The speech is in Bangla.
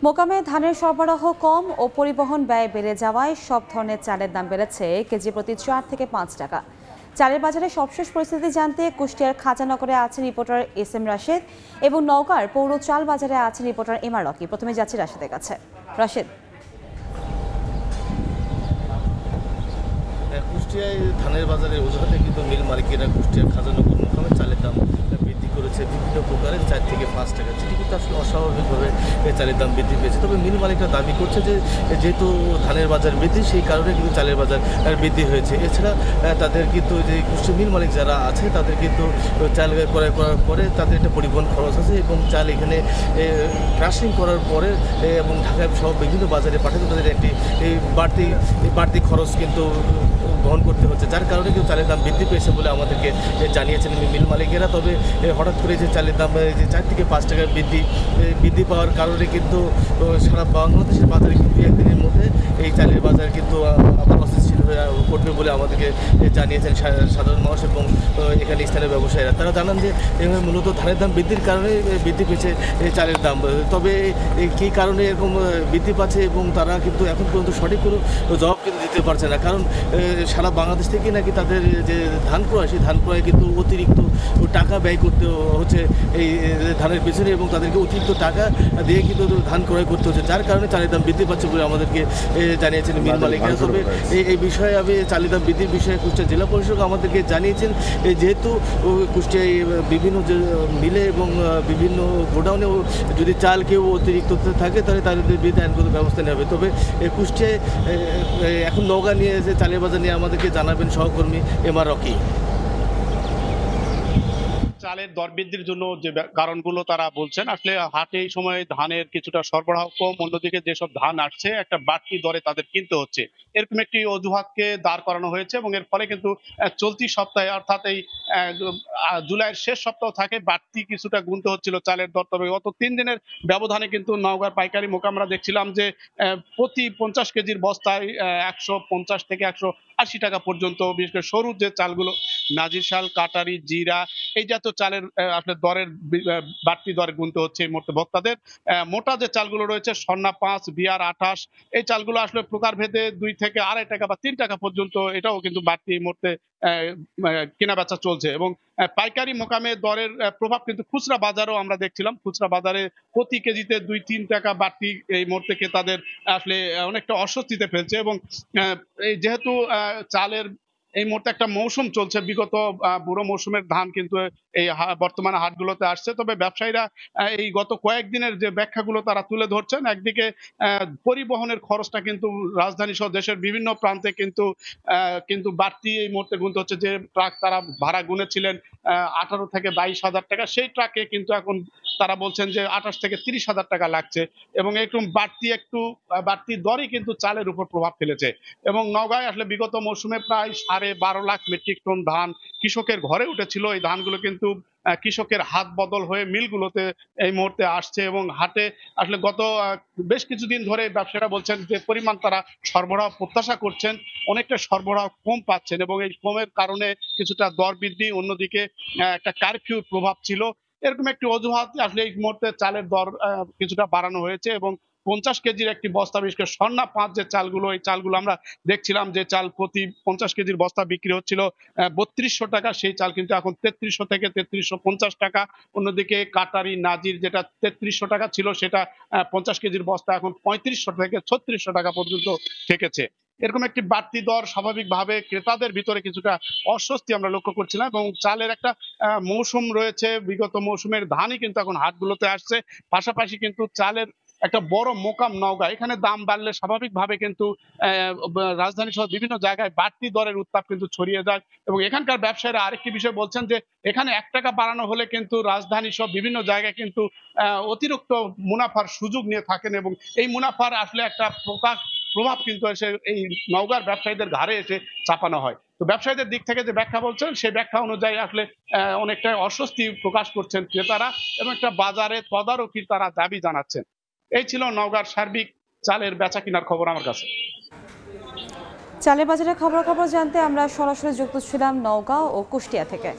মোকামে ধানের সরবরাহ কম ও পরিবহন ব্যয় বেড়ে যাওয়ায় সব ধরনের চালের দাম বেড়েছে কেজি প্রতি 4 থেকে 5 টাকা। চালের বাজারে সবশেষ পরিস্থিতি জানতে কুষ্টিয়ার খাজানগরে আছেন রিপোর্টার SM রাশেদ এবং নওগাঁর পৌর চাল বাজারে আছেন রিপোর্টার MR রকি। প্রথমে যাচ্ছি রাশেদের কাছে। রাশেদ, কুষ্টিয়ায় ধানের বাজারের অজুহাতে কিন্তু মিল মালিকেরা কুষ্টিয়ার খাজানগর মোকামে চালের দাম বৃদ্ধি করেছে বিভিন্ন প্রকারের 4 থেকে 5 টাকা, যেটি কিন্তু আসলে অস্বাভাবিকভাবে চালের দাম বৃদ্ধি পেয়েছে। তবে মিল মালিকরা দাবি করছে যে যেহেতু ধানের বাজার বৃদ্ধি, সেই কারণে কিন্তু চালের বাজার বৃদ্ধি হয়েছে। এছাড়া তাদের কিন্তু যে কুষ্টিয়া মিল মালিক যারা আছে তাদের কিন্তু চাল ক্রয় করার পরে তাদের একটা পরিবহন খরচ আছে এবং চাল এখানে ক্রাশিং করার পরে এবং ঢাকায় সহ বিভিন্ন বাজারে পাঠাতে তাদের একটি বাড়তি খরচ কিন্তু বহন করতে হচ্ছে, যার কারণে কিন্তু চালের দাম বৃদ্ধি পেয়েছে বলে আমাদেরকে জানিয়েছেন মিল মালিকেরা। তবে হঠাৎ করে যে চালের দাম যে 4 থেকে 5 টাকা বৃদ্ধি পাওয়ার কারণে কিন্তু সারা বাংলাদেশের বাজারে কিন্তু একদিনের মধ্যে এই চালের বাজার কিন্তু আবার অস্থিতিশীল হয়ে পড়বে বলে আমাদেরকে জানিয়েছেন সাধারণ মানুষ এবং এখানে স্থানীয় ব্যবসায়ীরা। তারা জানান যে মূলত ধানের দাম বৃদ্ধির কারণে বৃদ্ধি পেয়েছে এই চালের দাম। তবে কী কারণে এরকম বৃদ্ধি পাচ্ছে এবং তারা কিন্তু এখন পর্যন্ত সঠিক কোনো জবাব কিন্তু দিতে পারছে না, কারণ সারা বাংলাদেশ থেকে নাকি তাদের যে ধান ক্রয়, সেই ধান ক্রয়ে কিন্তু অতিরিক্ত টাকা ব্যয় করতে হচ্ছে এই ধানের পেছনে এবং তাদেরকে অতিরিক্ত টাকা দিয়ে কিন্তু ধান ক্রয় করতে হচ্ছে, যার কারণে চালের দাম বৃদ্ধি পাচ্ছে বলে আমাদেরকে জানিয়েছেন মিল মালিকরা। তবে এই বিষয়ে আমি চালের দাম বৃদ্ধির বিষয়ে কুষ্টিয়া জেলা পরিষদ আমাদেরকে জানিয়েছেন যেহেতু কুষ্টিয়ায় বিভিন্ন মিলে এবং বিভিন্ন গোডাউনেও যদি চাল কেউ অতিরিক্ত থাকে তাহলে তাদের বিরুদ্ধে আইনগত ব্যবস্থা নেওয়া হবে। তবে কুষ্টিয়ায় এখন নওগাঁ নিয়ে যে চালের বাজার নিয়ে আমাদেরকে জানাবেন সহকর্মী MR রকি। চালের দর বৃদ্ধির জন্য যে কারণগুলো তারা বলছেন, আসলে হাটে এই সময় ধানের কিছুটা সরবরাহ কম, অন্যদিকে যেসব ধান আসছে একটা বাড়তি দরে তাদের কিনতে হচ্ছে, এরকম একটি অজুহাতকে দাঁড় করানো হয়েছে এবং এর ফলে কিন্তু চলতি সপ্তাহে অর্থাৎ এই জুলাইয়ের শেষ সপ্তাহ থাকে বাড়তি কিছুটা গুনতে হচ্ছিল চালের দর। তবে গত 3 দিনের ব্যবধানে কিন্তু নওগাঁর পাইকারি মোকামরা দেখছিলাম যে প্রতি 50 কেজির বস্তায় 150 থেকে 180 টাকা পর্যন্ত, বিশেষ করে সরু যে চালগুলো নাজির শাল, কাটারি, জিরা, এই জাতীয় চালের আসলে দরের বাড়তি দরে গুনতে হচ্ছে এই মুহূর্তে ভোক্তাদের। মোটা যে চালগুলো রয়েছে স্বর্ণা 5, বিআর 28, এই চালগুলো আসলে প্রকারভেদে 2 থেকে 2.5 টাকা বা 3 টাকা পর্যন্ত, এটাও কিন্তু বাড়তি এই মুহূর্তে কেনা বেচা চলছে। এবং পাইকারি মোকামে দরের প্রভাব কিন্তু খুচরা বাজারেও আমরা দেখছিলাম, খুচরা বাজারে প্রতি কেজিতে 2-3 টাকা বাড়তি এই মুহূর্তে ক্রেতাদের আসলে অনেকটা অস্বস্তিতে ফেলছে। এবং এই যেহেতু চালের এই মুহূর্তে একটা মৌসুম চলছে, বিগত বুড়ো মৌসুমের ধান কিন্তু এই বর্তমানে হাটগুলোতে আসছে। তবে ব্যবসায়ীরা এই গত কয়েকদিনের যে ব্যাখ্যাগুলো তারা তুলে ধরছেন, একদিকে পরিবহনের খরচটা কিন্তু রাজধানী সহ দেশের বিভিন্ন প্রান্তে কিন্তু বাড়তি এই মুহূর্তে গুনতে হচ্ছে। যে ট্রাক তারা ভাড়া গুনেছিলেন 18 থেকে 22 হাজার টাকা, সেই ট্রাকে কিন্তু এখন তারা বলছেন যে 28 থেকে 30 হাজার টাকা লাগছে এবং একটু বাড়তি দরই কিন্তু চালের উপর প্রভাব ফেলেছে। এবং নওগাঁয় আসলে বিগত মৌসুমে প্রায় 12.5 লাখ মেট্রিক টন ধান কৃষকের ঘরে উঠেছিল। এই ধানগুলো কিন্তু কৃষকের হাত বদল হয়ে মিলগুলোতে এই মুহূর্তে আসছে এবং হাটে আসলে গত বেশ কিছুদিন ধরে ব্যবসায়ীরা বলছেন যে পরিমাণ তারা সরবরাহ প্রত্যাশা করছেন, অনেকটা সরবরাহ কম পাচ্ছেন এবং এই কমের কারণে কিছুটা দর বৃদ্ধি, অন্যদিকে একটা কারফিউর প্রভাব ছিল, এরকম একটি অজুহাত আসলে এই মুহূর্তে চালের দর কিছুটা বাড়ানো হয়েছে। এবং 50 কেজির একটি বস্তা, বিশেষ করে স্বর্ণা 5 যে চালগুলো, এই চালগুলো আমরা দেখছিলাম যে চাল প্রতি 50 কেজির বস্তা বিক্রি হচ্ছিল 3200 টাকা, সেই চাল কিন্তু এখন 3300 থেকে 3350 টাকা। অন্যদিকে কাটারি, নাজির যেটা 3300 টাকা ছিল, সেটা 50 কেজির বস্তা এখন 3500 থেকে 3600 টাকা পর্যন্ত ঠেকেছে। এরকম একটি বাড়তি দর স্বাভাবিকভাবে ক্রেতাদের ভিতরে কিছুটা অস্বস্তি আমরা লক্ষ্য করছিলাম। এবং চালের একটা মৌসুম রয়েছে, বিগত মৌসুমের ধানই কিন্তু এখন হাটগুলোতে আসছে, পাশাপাশি কিন্তু চালের একটা বড় মোকাম নওগাঁ, এখানে দাম বাড়লে স্বাভাবিকভাবে কিন্তু রাজধানী সহ বিভিন্ন জায়গায় বাড়তি দরের উত্তাপ কিন্তু ছড়িয়ে যায়। এবং এখানকার ব্যবসায়ীরা আরেকটি বিষয় বলছেন যে এখানে 1 টাকা বাড়ানো হলে কিন্তু রাজধানী সহ বিভিন্ন জায়গায় কিন্তু অতিরিক্ত মুনাফার সুযোগ নিয়ে থাকেন এবং এই মুনাফার আসলে একটা প্রভাব কিন্তু এসে এই নওগাঁর ব্যবসায়ীদের ঘাড়ে এসে চাপানো হয়। তো ব্যবসায়ীদের দিক থেকে যে ব্যাখ্যা বলছেন, সেই ব্যাখ্যা অনুযায়ী আসলে অনেকটা অস্বস্তি প্রকাশ করছেন ক্রেতারা এবং একটা বাজারে তদারকির তারা দাবি জানাচ্ছেন। এই ছিল নওগাঁর সার্বিক চালের বেচা কিনার খবর আমার কাছে। চালের বাজারের খবরাখবর জানতে আমরা সরাসরি যুক্ত ছিলাম নওগাঁ ও কুষ্টিয়া থেকে।